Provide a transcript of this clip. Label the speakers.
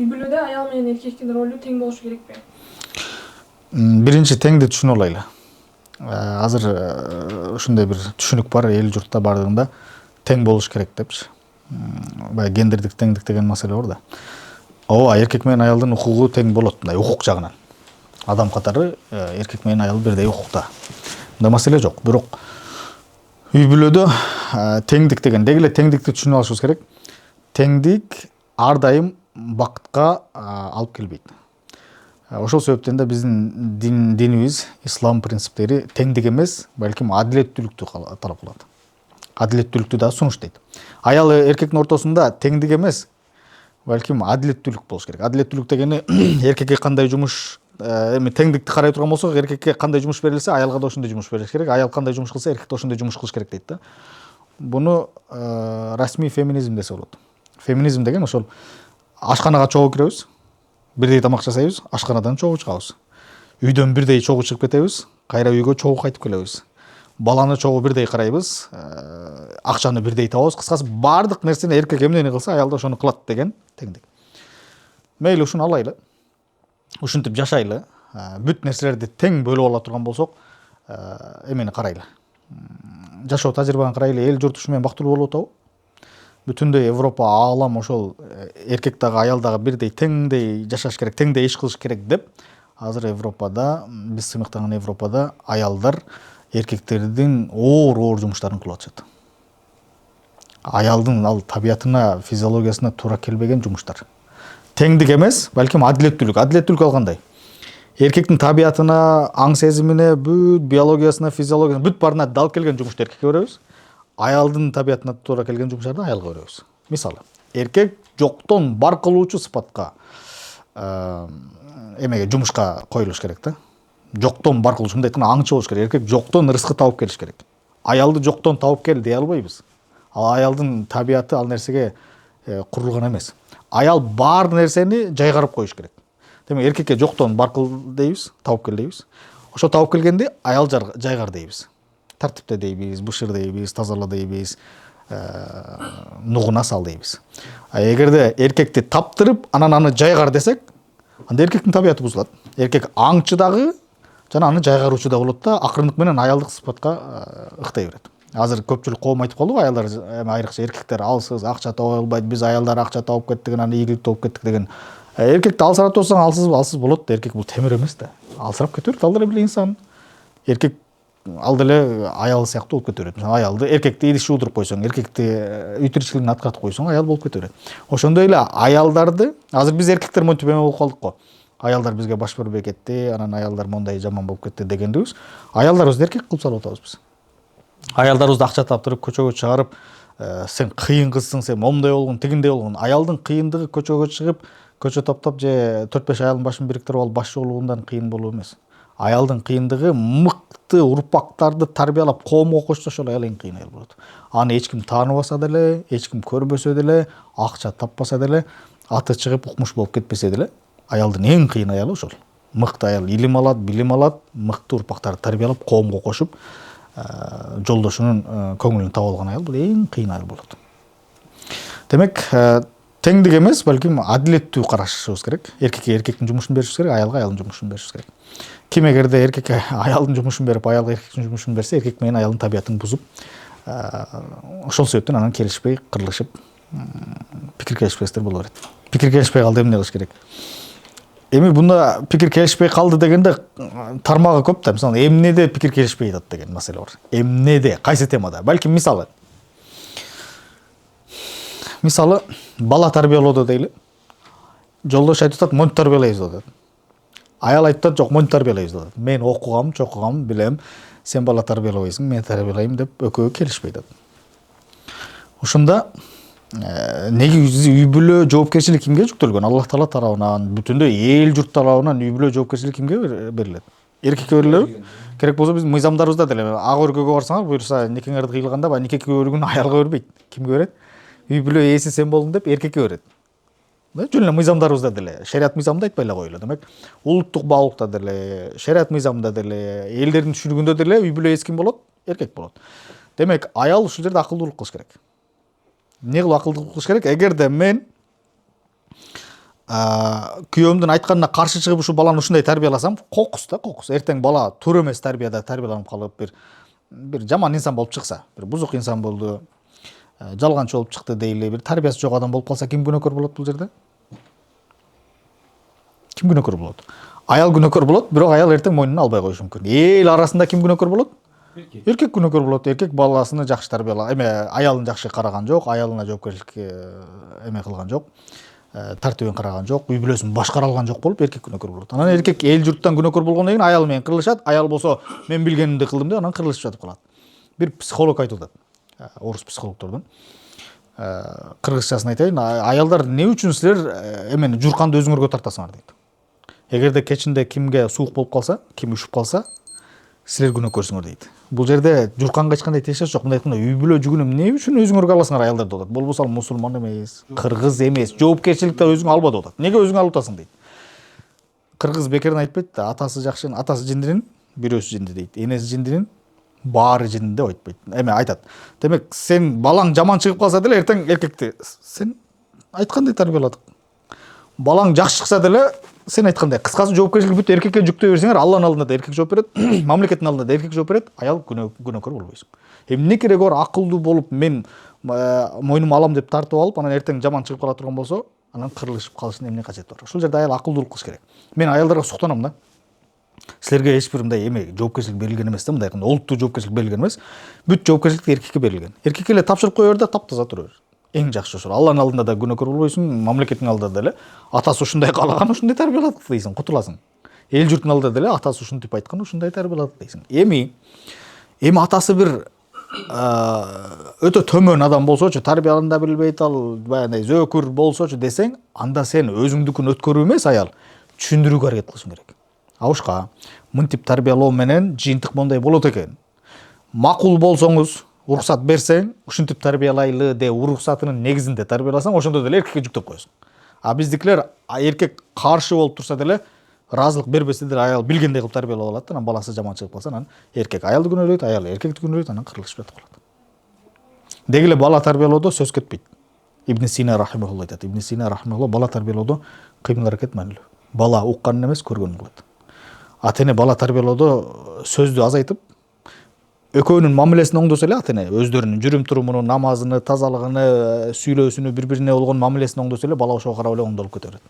Speaker 1: үй бүлөдө аял менен эркектин ролу тең болушу керекпи?
Speaker 2: Биринчи теңди түшүнүп алайлы. Азыр ушундай бир түшүнүк бар эл журтта бардыгында тең болуш керек депчи. Баягы гендердик теңдик деген маселе бар да. Ооба, эркек менен аялдын укугу тең болот, мындай укук жагынан. Адам катары эркек менен аял бирдей укукта. Мындай маселе жок. Бирок үй бүлөдө теңдик деген, деги эле теңдикти түшүнүп алышыбыз керек. Теңдик ар дайым бакытка алып келбейт. Ошол себептен да биздин динибиз, ислам принциптери теңдик эмес, балким адилеттүүлүктү талап кылат. Адилеттүүлүктү да сунуштайт. Аял эркектин ортосунда теңдик эмес, балким адилеттүүлүк болуш керек. Адилеттүүлүк дегени эркекке кандай жумуш, эми теңдикти карай турган болсок, эркекке кандай жумуш берилсе, аялга да ошондой жумуш берилиш керек. Аял кандай жумуш кылса, эркек да ошондой жумуш кылыш керек дейт да. Буну расмий феминизм десе болот. Феминизм деген ошол ашканага чогуу киребиз, бирдей тамак жасайбыз, ашканадан чогуу чыгабыз. Үйдөн бирдей чогуу чыгып кетебиз, кайра үйгө чогуу кайтып келебиз. Баланы чогуу бирдей карайбыз, акчаны бирдей табабыз. Кыскасы баардык нерсени эркек эмнени кылса, аял да ошону кылат деген теңдик. Мейли ушуну алайлы. Ушинтип жашайлы. Бүт нерселерди тең бөлүп ала турган болсок, эмени карайлы. Жашоо тажрыйбаны карайлы, эл журт ушу менен бактылуу болуп атабы? Бүтүндөй Европа, аалам ошол эркек дагы аял дагы бирдей теңдей жашаш керек, теңдей иш кылыш керек деп, азыр Европада, биз сыймыктаган Европада аялдар эркектердин оор жумуштарын кылып атышат. Аялдын ал табиятына, физиологиясына туура келбеген жумуштар. Теңдик эмес, балким адилеттүүлүк. Адилеттүүлүк ал кандай? Эркектин табиятына, аң сезимине, бүт биологиясына, физиологиясына, бүт барына алып келген жумушту эркекке беребиз. Аялдын табиятына туура келген жумуштарды аялга беребиз. Мисалы, эркек жоктон бар кылуучу сыпатка эмеге жумушка коюлуш керек да. Жоктон бар кылуучу, мындай аңчы болуш керек. Эркек жоктон рызкы табып келиш керек. Аялды жоктон табып кел дей албайбыз. Ал аялдын табияты ал нерсеге курулган эмес. Аял бар нерсени жайгарып коюш керек. Демек эркекке жоктон бар кыл дейбиз, табып кел дейбиз. Ошо табып келгенди аял жайгар дейбиз. Тартипте дейбиз, бышыр дейбиз, тазала дейбиз, нугуна сал дейбиз. Эгерде эркекти таптырып, анан аны жайгар десек, анда эркектин табияты бузулат. Эркек аңчы дагы жана аны жайгаруучу да болот да, акырындык менен аялдык сыпатка ыктай берет. Азыр көпчүлүк коом айтып калды го, аялдар, айрыкча эркектер алсыз, акча табай албайт, биз аялдар акча табып кеттик, анан ийгилик болуп кеттик деген. Эркекти алсырап турсаң, алсыз болот. Эркек бул темир эмес да. Алсырап кете берет, ал деле бир инсан. Эркек ал деле аял сыяктуу болуп кете берет. Аялды, эркекти идиш жуудуруп койсоң, эркекти үй тиричилигин аткартып койсоң, аял болуп кете берет. Ошондой эле аялдарды, азыр биз эркектер монтип эме болуп калдык го. Аялдар бизге баш бербей кетти, анан аялдар мондай жаман болуп кетти дегендибиз. Аялдарыбызды эркек кылып салып атабыз биз. Аялдарыбызды акча таптырып, көчөгө чыгарып, сен кыйын кызсың, сен момундай болгон, тигиндей болгон. Аялдын кыйындыгы көчөгө чыгып, көчө таптап же 4-5 аялдын башын бириктирип алып башчы болуундан кыйын болуу эмес. Аялдын кыйындыгы мыкты урпактарды тарбиялап коомго кошсо ошол аял эң кыйын аял болот. Аны эч ким тааныбаса деле, эч ким көрбөсө деле, акча таппаса деле, аты чыгып укмуш болуп кетпесе деле, аялдын эң кыйын аялы ошол. Мыкты аял илим алат, билим алат, мыкты урпактарды тарбиялап коомго кошуп, жолдошунун көңүлүн таап алган аял бул эң кыйын аял болот. Демек, теңдик эмес, балким адилеттүү карашыбыз керек. Эркекке эркектин жумушун беришибиз керек, аялга аялдын жумушун беришибиз керек. Ким эгерде эркекке аялдын жумушун берип, аялга эркектин жумушун берсе, эркек менен аялдын табиятын бузуп, ошол себептен анан келишпей, кырлышып, пикир келишпестер боло берет. Пикир келишпей калды, эмне кылыш керек? Эми бунда пикир келишпей калды дегенде тармагы көп да. Мисалы, эмнеде пикир келишпей атат деген маселе бар. Эмнеде, кайсы темада? Балким мисалы бала тарбиялоодо дейли. Жолдош айтып атат, монтип тарбиялайбыз деп атат. Аял айтып атат, жок, монтип тарбиялайбыз деп атат. Мен окугам, чокугам, билем, сен бала тарбиялабайсың, мен тарбиялайм деп экөө келишпей атат. Ошондо негизи үй бүлө жоопкерчилик кимге жүктөлгөн? Аллах Таала тарабынан, бүтүндөй эл журт тарабынан үй бүлө жоопкерчилик кимге берилет? Эркекке берилеби? Керек болсо биз мыйзамдарыбызда деле ак өргөгө барсаңар, буюрса никеңерди кыйылганда, баягы никеге өргүн аялга бербейт. Кимге берет? Үй бүлө ээси сен болдуң деп эркекке берет. Жөн эле мыйзамдарыбызда деле, шарият мыйзамында айтпай эле коелу. Демек, улуттук баалыкта деле, шарият мыйзамында деле, элдердин түшүнүгүндө деле үй бүлө ээси ким болот? Эркек болот. Демек, аял ушул жерде акылдуулук кылыш керек. Эмне кылып акылдуулук кылыш керек? Эгерде мен күйөөмдүн айтканына каршы чыгып ушу баланы ушундай тарбияласам, кокус да, кокус. Эртең бала туура эмес тарбияда тарбияланып калып, бир жаман инсан болуп чыкса, бир бузук инсан болду, жалганчы болуп чыкты дейли, бир тарбиясы жок адам болуп калса, ким күнөөкөр болот бул жерде? Ким күнөөкөр болот? Аял күнөөкөр болот, бирок аял эртең мойнуна албай коюшу мүмкүн. Эл арасында ким күнөөкөр болот? Эркек күнөөкөр болот. Эркек баласыны жакшы тарбиялаган, аялын жакшы караган жок, аялына жоопкерчиликке эме кылган жок, тартибин караган жок, үй бүлөсүн башкара алган жок болуп эркек күнөөкөр болот. Анан эркек эл журттан күнөөкөр болгондон кийин аял менен кырылышат, аял болсо мен билгенимди кылдым деп анан кырылышып жатып калат. Бир психолог айтып атат. Орус психологдордун. Кыргызчасын айтайын, аялдар эмне үчүн силер эмени журканды өзүңөргө тартасыңар дейт. Эгерде кечинде кимге суук болуп калса, ким ушуп калса, силер күнөөкөрсүңөр дейт. Бул жерде журканга эч кандай тиешеси жок. Мындай айтканда, үй бүлө жүгүн эмне үчүн өзүңөргө аласыңар аялдар деп атат. Болбосо ал мусулман эмес, кыргыз эмес, жоопкерчиликти өзүң алба деп атат. Неге өзүң алып атасың дейт. Кыргыз бекерден айтпайт да, атасы жакшы, атасы жиндирин, бирөөсү жинди дейт. Энеси жиндирин, баары жинди деп айтпайт. Айтат. Демек, сен балаң жаман чыгып калса деле эртең эркекти сен айткандай тарбияладык. Балаң жакшы чыкса деле сен айткандай, кыскасы жоопкерчилик бүт эркекке жүктөй берсеңер, Алланын алдында да эркек жооп берет, мамлекеттин алдында да эркек жооп берет, аял күнөөкөр болбойсуң. Эмне кереги бар акылдуу болуп, мен мойнума алам деп тартып алып, анан эртең жаман чыгып кала турган болсо, анан кырылышып калыштын эмне кажети бар? Ушул жерде аял акылдуулук кылыш керек. Мен аялдарга суктанам да. Силерге эч бир мындай жоопкерчилик берилген эмес да, мындай олуттуу жоопкерчилик берилген эмес. Бүт жоопкерчилик эркекке берилген. Эркекке эле тапшырып кое бер да, таптаза тура бер. Эң жакшы ошол. Алланын алдында да күнөөкөр болбойсуң, мамлекеттин алдында деле атасы ушундай каалаган, ушундай тарбияладык дейсиң, кутуласың. Эл журттун алдында деле атасы ушинтип айткан, ушундай тарбияладык дейсиң. Эми атасы бир өтө төмөн адам болсочу, тарбияны да билбейт, ал баягындай зөөкүр болсочу десең, анда сен өзүңдүкүн өткөрүү эмес, аял түшүндүрүүгө аракет кылышың керек. Абушка мынтип тарбиялоо менен жыйынтык мондай болот экен. Макул болсоңуз, уруксат берсең, ушинтип тарбиялайлы деп уруксатынын негизинде тарбияласаң, ошондо деле эркекке жүктөп коесуң. А биздикилер эркек каршы болуп турса деле, ыраазылык бербесе деле аял билгендей кылып тарбиялап алат, анан баласы жаман чыгып калса, анан эркек аялды күнөөлөйт, аял эркекти күнөөлөйт, анан кырылышып жатып калат. Деги эле бала тарбиялоодо сөз кетпейт. Ибн Сина рахимахулла айтат. Ибн Сина рахимахулла бала тарбиялоодо кыймыл аракет маанилүү. Бала укканын эмес, көргөнүн кылат. Ата эне бала тарбиялоодо сөздү азайтып, экөөнүн мамилесин оңдосо эле ата эне өздөрүнүн жүрүм турумунун, намазыны, тазалыгыны, сүйлөөсүнү, бири-бирине болгон мамилесин оңдосо эле бала ошого карап эле оңдолуп кете берет.